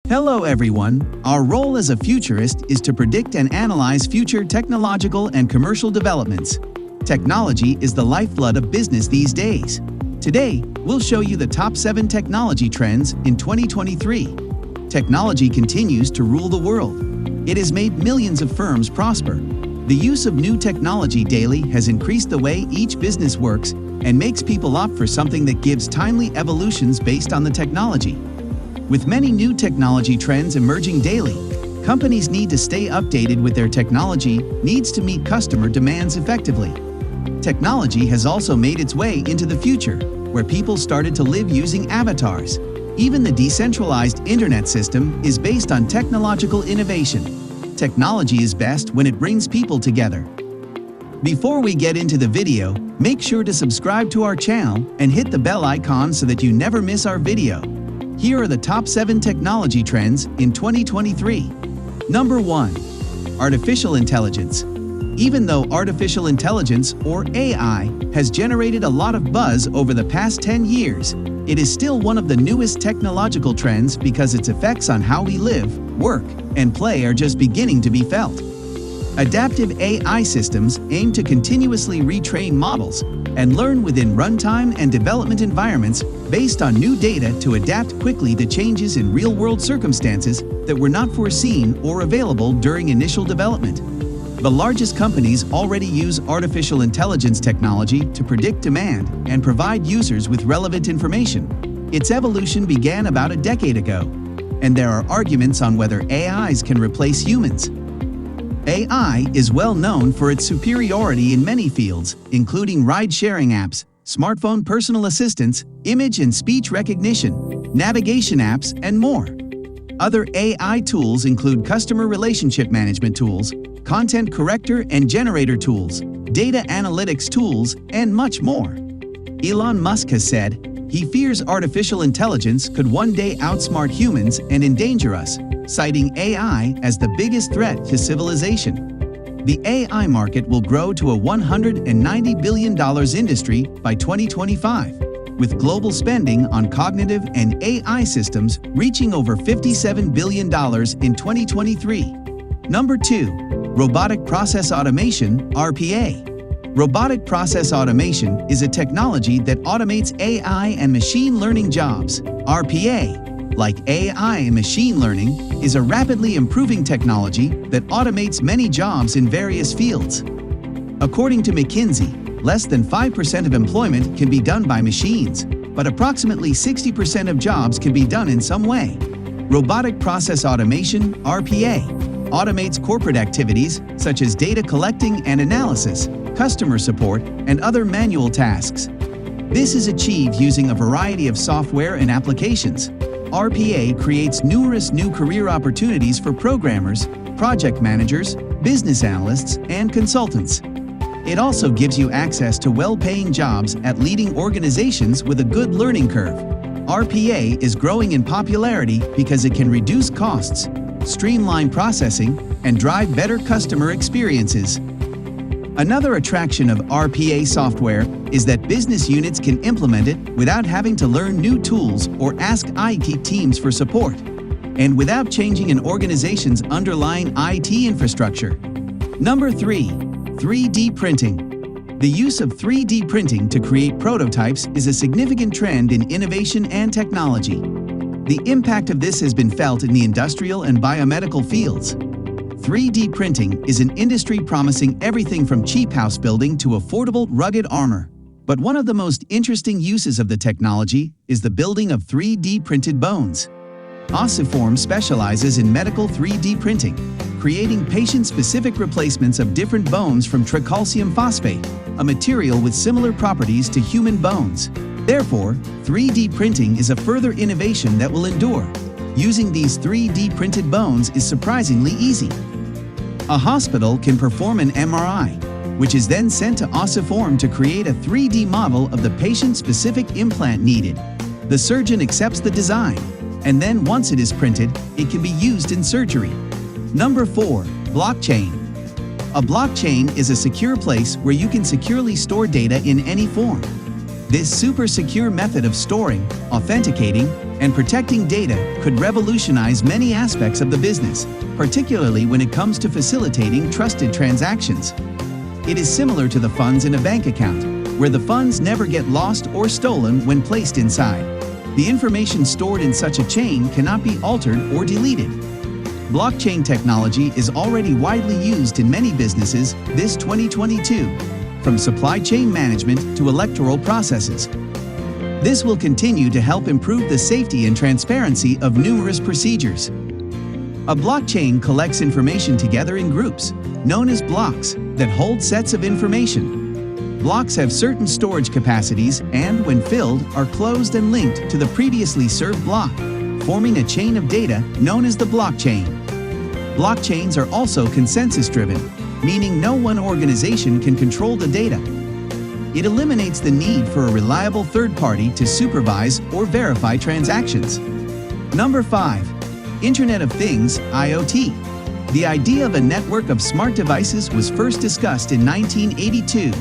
Hello everyone, our role as a futurist is to predict and analyze future technological and commercial developments. Technology is the lifeblood of business these days. Today, we'll show you the top 7 technology trends in 2023. Technology continues to rule the world. It has made millions of firms prosper. The use of new technology daily has increased the way each business works and makes people opt for something that gives timely evolutions based on the technology. With many new technology trends emerging daily, companies need to stay updated with their technology needs to meet customer demands effectively. Technology has also made its way into the future, where people started to live using avatars. Even the decentralized internet system is based on technological innovation. Technology is best when it brings people together. Before we get into the video, make sure to subscribe to our channel and hit the bell icon so that you never miss our video. Here are the top 7 technology trends in 2023. Number 1. Artificial intelligence. Even though artificial intelligence, or AI, has generated a lot of buzz over the past 10 years, it is still one of the newest technological trends because its effects on how we live, work, and play are just beginning to be felt. Adaptive AI systems aim to continuously retrain models and learn within runtime and development environments based on new data to adapt quickly to changes in real-world circumstances that were not foreseen or available during initial development. The largest companies already use artificial intelligence technology to predict demand and provide users with relevant information. Its evolution began about a decade ago, and there are arguments on whether AIs can replace humans. AI is well known for its superiority in many fields, including ride-sharing apps, smartphone personal assistants, image and speech recognition, navigation apps, and more. Other AI tools include customer relationship management tools, content corrector and generator tools, data analytics tools, and much more. Elon Musk has said he fears artificial intelligence could one day outsmart humans and endanger us, citing AI as the biggest threat to civilization. The AI market will grow to a $190 billion industry by 2025, with global spending on cognitive and AI systems reaching over $57 billion in 2023. Number 2. Robotic Process Automation, RPA. Robotic process automation is a technology that automates AI and machine learning jobs. RPA, like AI and machine learning, is a rapidly improving technology that automates many jobs in various fields. According to McKinsey, less than 5% of employment can be done by machines, but approximately 60% of jobs can be done in some way. Robotic Process Automation, RPA, automates corporate activities such as data collecting and analysis, customer support, and other manual tasks. This is achieved using a variety of software and applications. RPA creates numerous new career opportunities for programmers, project managers, business analysts, and consultants. It also gives you access to well-paying jobs at leading organizations with a good learning curve. RPA is growing in popularity because it can reduce costs, streamline processing, and drive better customer experiences. Another attraction of RPA software is that business units can implement it without having to learn new tools or ask IT teams for support, and without changing an organization's underlying IT infrastructure. Number 3. 3D printing. The use of 3D printing to create prototypes is a significant trend in innovation and technology. The impact of this has been felt in the industrial and biomedical fields. 3D printing is an industry promising everything from cheap house building to affordable, rugged armor. But one of the most interesting uses of the technology is the building of 3D printed bones. Ossiform specializes in medical 3D printing, creating patient-specific replacements of different bones from tricalcium phosphate, a material with similar properties to human bones. Therefore, 3D printing is a further innovation that will endure. Using these 3D printed bones is surprisingly easy. A hospital can perform an MRI, which is then sent to Ossiform to create a 3D model of the patient-specific implant needed. The surgeon accepts the design, and then once it is printed, it can be used in surgery. Number 4. Blockchain. A blockchain is a secure place where you can securely store data in any form. This super secure method of storing, authenticating, And protecting data could revolutionize many aspects of the business, particularly when it comes to facilitating trusted transactions. It is similar to the funds in a bank account, where the funds never get lost or stolen when placed inside. The information stored in such a chain cannot be altered or deleted. Blockchain technology is already widely used in many businesses this 2022, from supply chain management to electoral processes. This will continue to help improve the safety and transparency of numerous procedures. A blockchain collects information together in groups, known as blocks, that hold sets of information. Blocks have certain storage capacities and, when filled, are closed and linked to the previously served block, forming a chain of data known as the blockchain. Blockchains are also consensus-driven, meaning no one organization can control the data. It eliminates the need for a reliable third party to supervise or verify transactions. Number 5. Internet of Things, IoT. The idea of a network of smart devices was first discussed in 1982,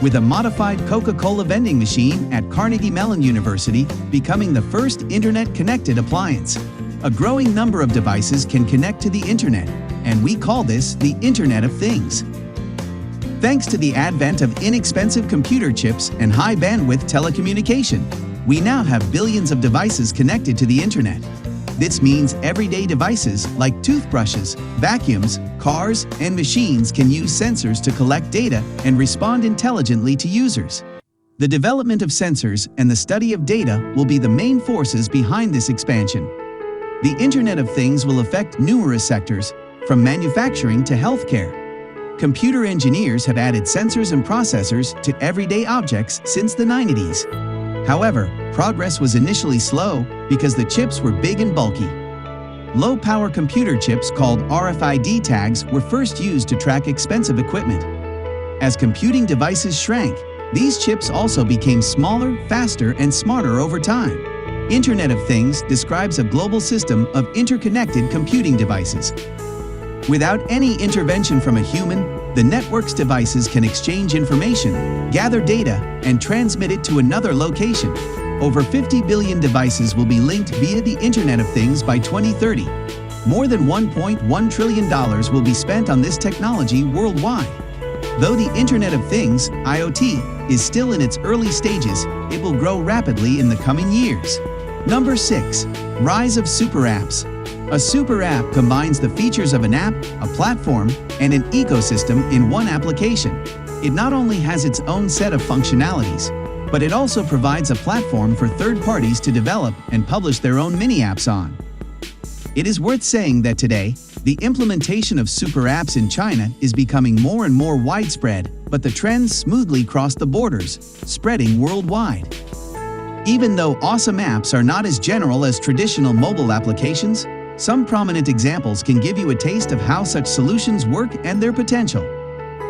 with a modified Coca-Cola vending machine at Carnegie Mellon University becoming the first internet-connected appliance. A growing number of devices can connect to the internet, and we call this the Internet of Things. Thanks to the advent of inexpensive computer chips and high-bandwidth telecommunication, we now have billions of devices connected to the internet. This means everyday devices like toothbrushes, vacuums, cars, and machines can use sensors to collect data and respond intelligently to users. The development of sensors and the study of data will be the main forces behind this expansion. The Internet of Things will affect numerous sectors, from manufacturing to healthcare. Computer engineers have added sensors and processors to everyday objects since the 90s. However, progress was initially slow because the chips were big and bulky. Low-power computer chips called RFID tags were first used to track expensive equipment. As computing devices shrank, these chips also became smaller, faster, and smarter over time. Internet of Things describes a global system of interconnected computing devices. Without any intervention from a human, the network's devices can exchange information, gather data, and transmit it to another location. Over 50 billion devices will be linked via the Internet of Things by 2030. More than $1.1 trillion will be spent on this technology worldwide. Though the Internet of Things, IoT, is still in its early stages, it will grow rapidly in the coming years. Number 6. Rise of Super Apps. A super app combines the features of an app, a platform, and an ecosystem in one application. It not only has its own set of functionalities, but it also provides a platform for third parties to develop and publish their own mini-apps on. It is worth saying that today, the implementation of super apps in China is becoming more and more widespread, but the trends smoothly cross the borders, spreading worldwide. Even though awesome apps are not as general as traditional mobile applications, some prominent examples can give you a taste of how such solutions work and their potential.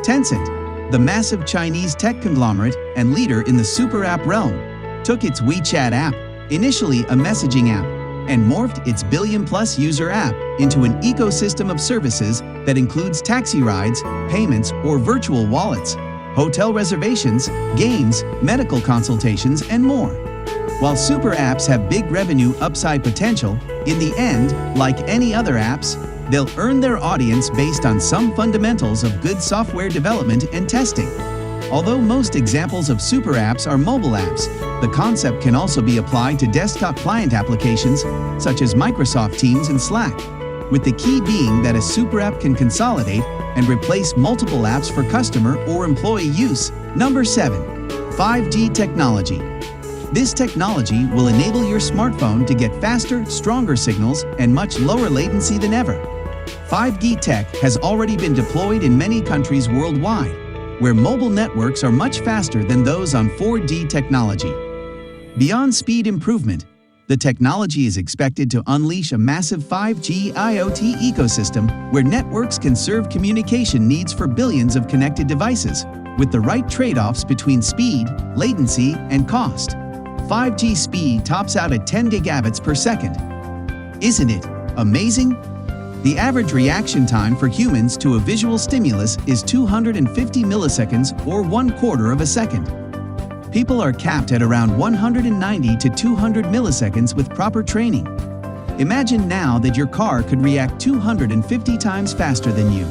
Tencent, the massive Chinese tech conglomerate and leader in the super app realm, took its WeChat app, initially a messaging app, and morphed its billion-plus user app into an ecosystem of services that includes taxi rides, payments or virtual wallets, hotel reservations, games, medical consultations, and more. While super apps have big revenue upside potential, in the end, like any other apps, they'll earn their audience based on some fundamentals of good software development and testing. Although most examples of super apps are mobile apps, the concept can also be applied to desktop client applications such as Microsoft Teams and Slack, with the key being that a super app can consolidate and replace multiple apps for customer or employee use. Number 7. 5G technology. This technology will enable your smartphone to get faster, stronger signals and much lower latency than ever. 5G tech has already been deployed in many countries worldwide, where mobile networks are much faster than those on 4G technology. Beyond speed improvement, the technology is expected to unleash a massive 5G IoT ecosystem where networks can serve communication needs for billions of connected devices, with the right trade-offs between speed, latency, and cost. 5G speed tops out at 10 gigabits per second. Isn't it amazing? The average reaction time for humans to a visual stimulus is 250 milliseconds or 1/4 of a second. People are capped at around 190 to 200 milliseconds with proper training. Imagine now that your car could react 250 times faster than you.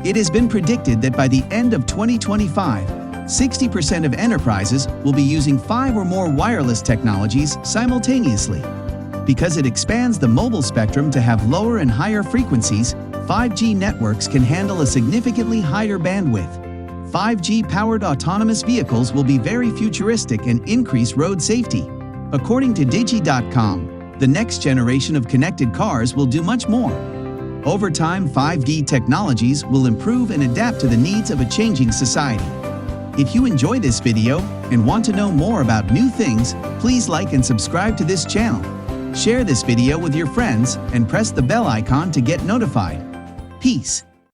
It has been predicted that by the end of 2025, 60% of enterprises will be using 5 or more wireless technologies simultaneously. Because it expands the mobile spectrum to have lower and higher frequencies, 5G networks can handle a significantly higher bandwidth. 5G-powered autonomous vehicles will be very futuristic and increase road safety. According to Digi.com, the next generation of connected cars will do much more. Over time, 5G technologies will improve and adapt to the needs of a changing society. If you enjoy this video and want to know more about new things, please like and subscribe to this channel. Share this video with your friends and press the bell icon to get notified. Peace.